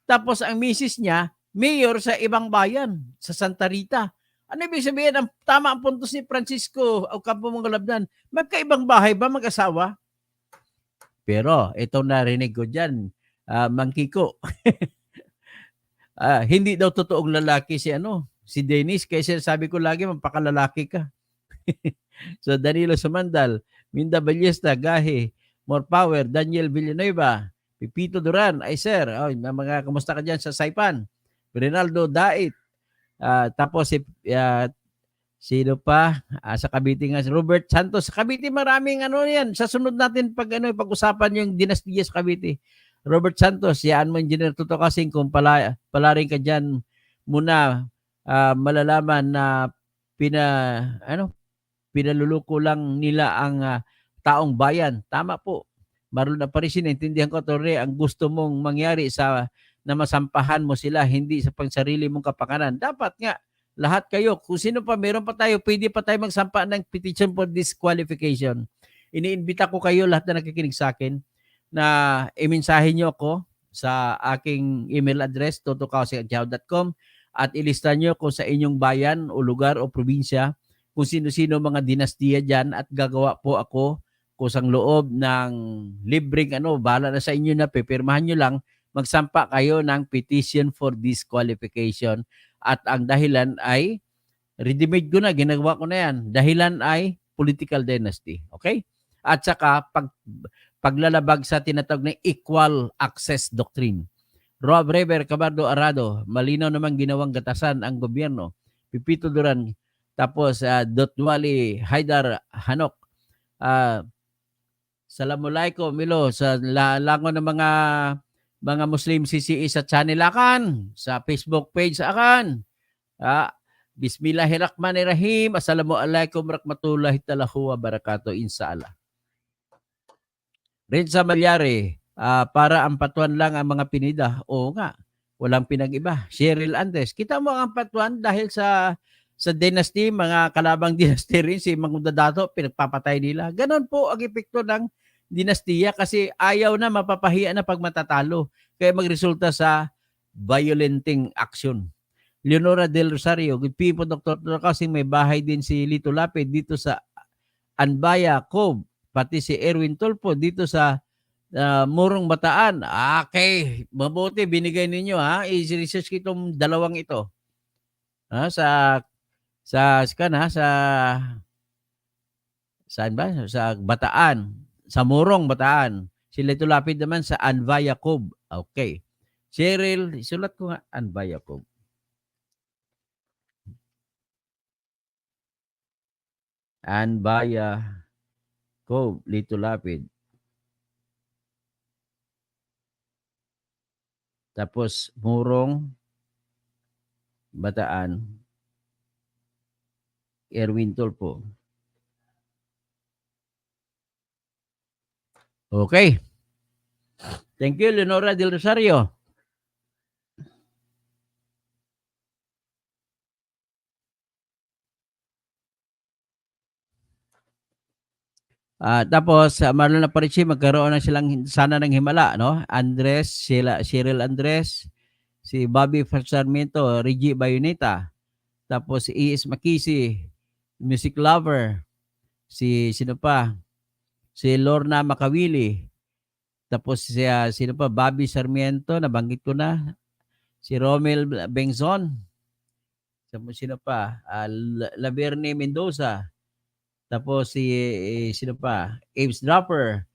tapos ang misis niya, mayor sa ibang bayan, sa Santa Rita. Ano ibig sabihin? Tama ang puntos ni Francisco o Campo Mangalabdan. Magkaibang bahay ba mag-asawa? Pero ito narinig ko dyan, Mang Kiko. Hindi daw totoong lalaki si Dennis. Kaya sabi ko lagi, magpakalalaki ka. So Danilo Sumandal, Minda Ballesta, Gahe, More Power, Daniel Villanueva, Pipito Duran, ay sir, mga kamusta ka dyan sa Saipan? Rinaldo Dait, tapos sino pa? Sa Cavite nga, si Robert Santos. Sa Cavite maraming yan. Sa sunod natin pag-usapan yung dinastiya sa Cavite. Robert Santos, yaan mo Engineer Toto Kasing kung palaring ka dyan muna malalaman na pinaluluko lang nila ang taong bayan. Tama po. Marlon Aparicio, naintindihan ko, Torre, ang gusto mong mangyari na masampahan mo sila, hindi sa pangsarili mong kapakanan. Dapat nga, lahat kayo, kung sino pa, meron pa tayo, pwede pa tayo magsampa ng petition for disqualification. Iniimbita ko kayo, lahat na nakikinig sa akin, na imensahe nyo ako sa aking email address, totokausi@yahoo.com, at ilista nyo kung sa inyong bayan o lugar o probinsya, kung sino-sino mga dinastiya dyan, at gagawa po ako kusang loob ng libreng bahala na sa inyo na pipirmahan nyo lang, magsampa kayo ng petition for disqualification. At ang dahilan ay, ready-made ko na, ginagawa ko na yan. Dahilan ay political dynasty. Okay? At saka, paglalabag sa tinatawag na equal access doctrine. Rob Rever Cabardo Arado, malinaw naman ginawang gatasan ang gobyerno. Pipito Duran, tapos Dotwali Haidar Hanok, Assalamualaikum Milo, sa lango ng mga Muslim CCE sa channel akan, sa Facebook page akan. Bismillahirrahmanirrahim. Assalamualaikum warahmatullahi wabarakatuh. Inshallah. Renza Malyari, para ampatuan lang ang mga Pineda. Oo nga, walang pinag-iba. Cheryl Andes, kita mo ang ampatuan dahil sa dynasty, mga kalabang dynasty rin, si Mangunda Dato, pinagpapatay nila. Ganon po ang epekto ng dinastiya kasi ayaw na, mapapahiya na pag matatalo. Kaya magresulta sa violenting action. Leonora Del Rosario, good people, Dr. Kasing may bahay din si Lito Lapid dito sa Anbaya, Cove. Pati si Erwin Tolpo dito sa Murong Bataan. Okay, mabuti binigay ninyo i-research ko itong dalawang ito. Saan ba? Sa Bataan, sa Murong Bataan. Si Lito Lapid naman sa Anbaya, Cove. Okay. Cheryl, isulat ko nga Anbaya, Cove. Anbaya Cove, Lito Lapid. Tapos Murong Bataan, Erwin Tolpo. Okay. Thank you, Leonora Del Rosario. Tapos Marlon Aparicio, magkaroon na silang sana ng himala, no? Andres, Cheryl Andres, si Bobby Sarmiento, Reggie Bayoneta, tapos si E.S. Makisi, music lover, sino pa? Si Lorna Makawili, tapos sino pa? Bobby Sarmiento, nabanggit ko na. Si Romel Bengzon, sino pa? Laverne Mendoza, tapos sino pa? Ames Dropper,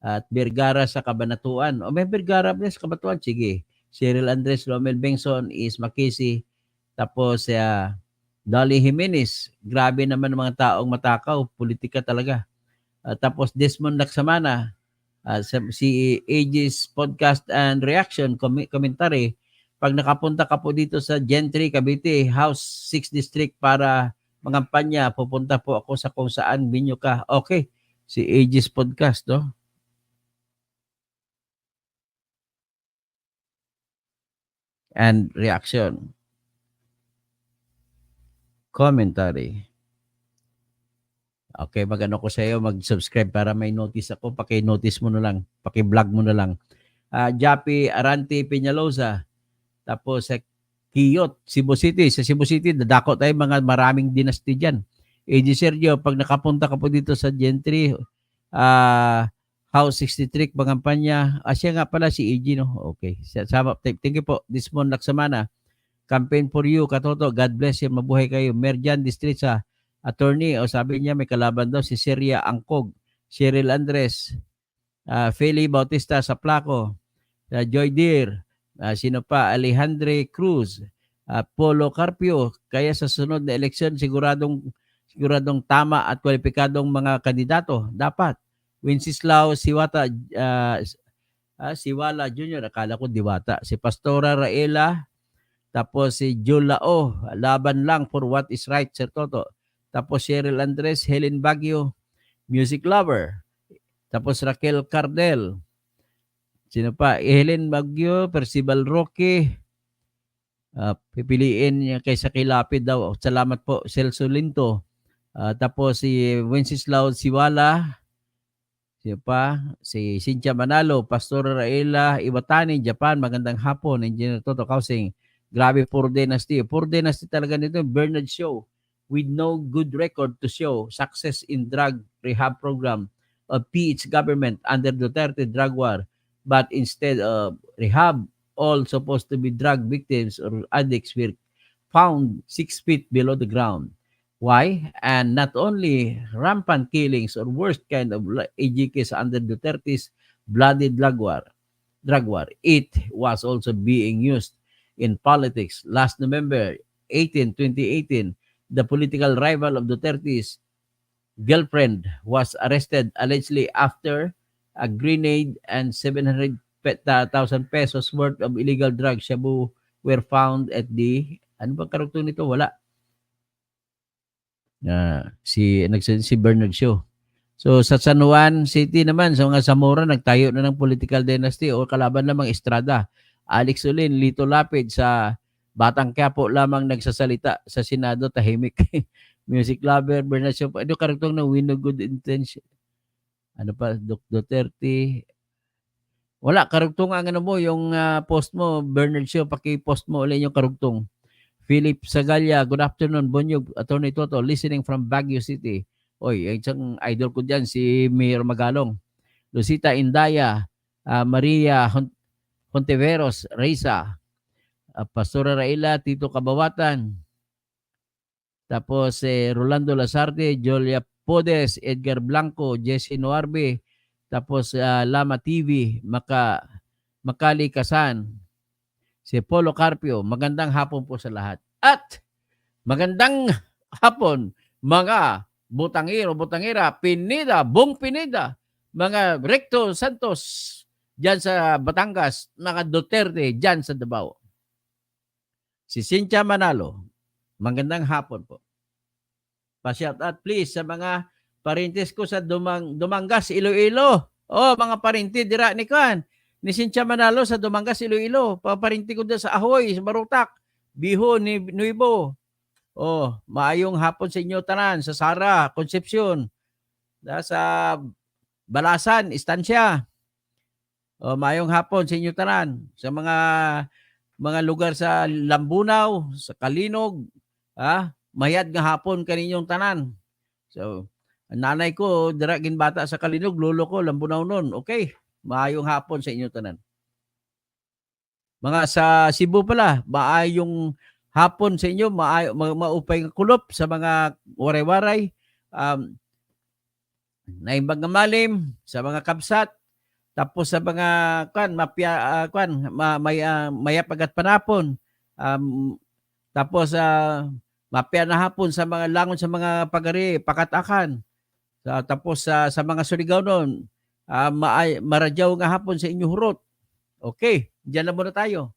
at Vergara sa Cabanatuan. May Vergara sa Cabanatuan, sige. Cheryl Andres, Romel Bengson, is Makisi, tapos Dolly Jimenez. Grabe naman ng mga taong matakaw, politika talaga. Tapos Desmond Laksamana, si Aegis Podcast and Reaction Commentary. Pag nakapunta ka po dito sa Gentry, Cavite, House 6 District para mangampanya, pupunta po ako sa kung saan binyo ka. Okay, si Aegis Podcast, no? And Reaction. commentary. Okay, mag-ano ko sa iyo, mag-subscribe para may notice ako. Paki-notice mo na lang, paki-vlog mo na lang. Jappy Arante Peñalosa, tapos sa Kiyot, Cebu City. Sa Cebu City, dadako tayo mga maraming dynasty dyan. AG Sergio, pag nakapunta ka po dito sa Gentry, House 63, Bangampanya. Siya nga pala si AG, no? Okay. Thank you po. Dismon Laksamana, Campaign for You, Katoto, God bless you, mabuhay kayo. Merjan District sa attorney, sabi niya may kalaban daw si Seria Angkog, Cheryl Andres, Feli Bautista sa Placo, Joy Deer, sino pa, Alejandre Cruz, Polo Carpio. Kaya sa sunod na eleksyon siguradong tama at kwalipikadong mga kandidato dapat. Wenceslao Siwata, Siwala Jr., akala ko Diwata, si Pastora Raela, tapos si Julao, laban lang for what is right, Sir Toto. Tapos Cheryl Andres, Helen Baguio, music lover. Tapos Raquel Cardel. Sino pa? Helen Baguio, Percival Roque. Pipiliin niya kaysa kay Lapid daw. Salamat po, Celso Linto. Tapos si Wenceslao Siwala. Sino pa? Si Cynthia Manalo, Pastor Raela Iwatani, Japan. Magandang hapon, Engineer Toto Kausing. Grabe, Poor Dynasty. Poor Dynasty talaga nito. Bernard Shaw, with no good record to show success in drug rehab program of PH government under Duterte drug war, but instead of rehab, all supposed to be drug victims or addicts were found 6 feet below the ground. Why? And not only rampant killings or worst kind of AG case under Duterte's bloody drug war, it was also being used in politics. Last November 18, 2018, the political rival of Duterte's girlfriend was arrested allegedly after a grenade and 700,000 pesos worth of illegal drugs shabu were found at the, ano bang karugtong nito? Wala. Si Bernard Shaw. So sa San Juan City naman, sa mga Zamora, nagtayo na ng political dynasty o kalaban lamang Estrada. Alex Olin, Lito Lapid sa Batang Quiapo lamang nagsasalita sa Senado, tahimik. Music lover, Bernard Shaw. Ano karugtong na win no good intention? Ano pa, Duterte? Wala, karugtong ang ano mo, yung post mo, Bernard Shaw, paki-post mo ulit yung karugtong. Philip Sagalia, good afternoon, Bonyog, Attorney Toto, listening from Baguio City. Oy, isang idol ko dyan, si Mayor Magalong. Lucita Indaya, Maria Hontiveros, Reza, Pastora Raila, Tito Kabawatan. Tapos Rolando Lazarte, Julia Podes, Edgar Blanco, Jesse Noarbe. Tapos Lama TV, Makali Kasan, si Polo Carpio. Magandang hapon po sa lahat. At magandang hapon mga butangiro, butangira, Pinida, Bong Pinida, mga Recto Santos dyan sa Batangas, mga Duterte dyan sa Davao. Si Cynthia Manalo, magandang hapon po. Pa-shout out please sa mga parintes ko sa Dumangas, Iloilo. Mga parinti dira ni Kan. Ni Cynthia Manalo sa Dumangas, Iloilo. Paparinti ko doon sa Ahoy, sa Barutak, Biho, ni Nuibo. Maayong hapon sa inyo tanan, sa Sara, Concepcion, sa Balasan, Estancia. Maayong hapon sa inyo tanan, sa mga lugar sa Lambunaw, sa Kalinog, mayad nga hapon kaninyong tanan. So, nanay ko, diragin bata sa Kalinog, lolo ko, Lambunaw nun. Okay, maayong hapon sa inyo tanan. Mga sa Cebu pala, maayong hapon sa inyo, maupay nga kulop sa mga waray-waray, naimbag nga malim, sa mga kabsat, tapos sa mga mayapagat panapon, tapos mapya na hapon sa mga langon sa mga pagari, pakatakan, tapos sa mga Surigao noon, maradyaw nga hapon sa inyo hurot. Okay, diyan na muna tayo.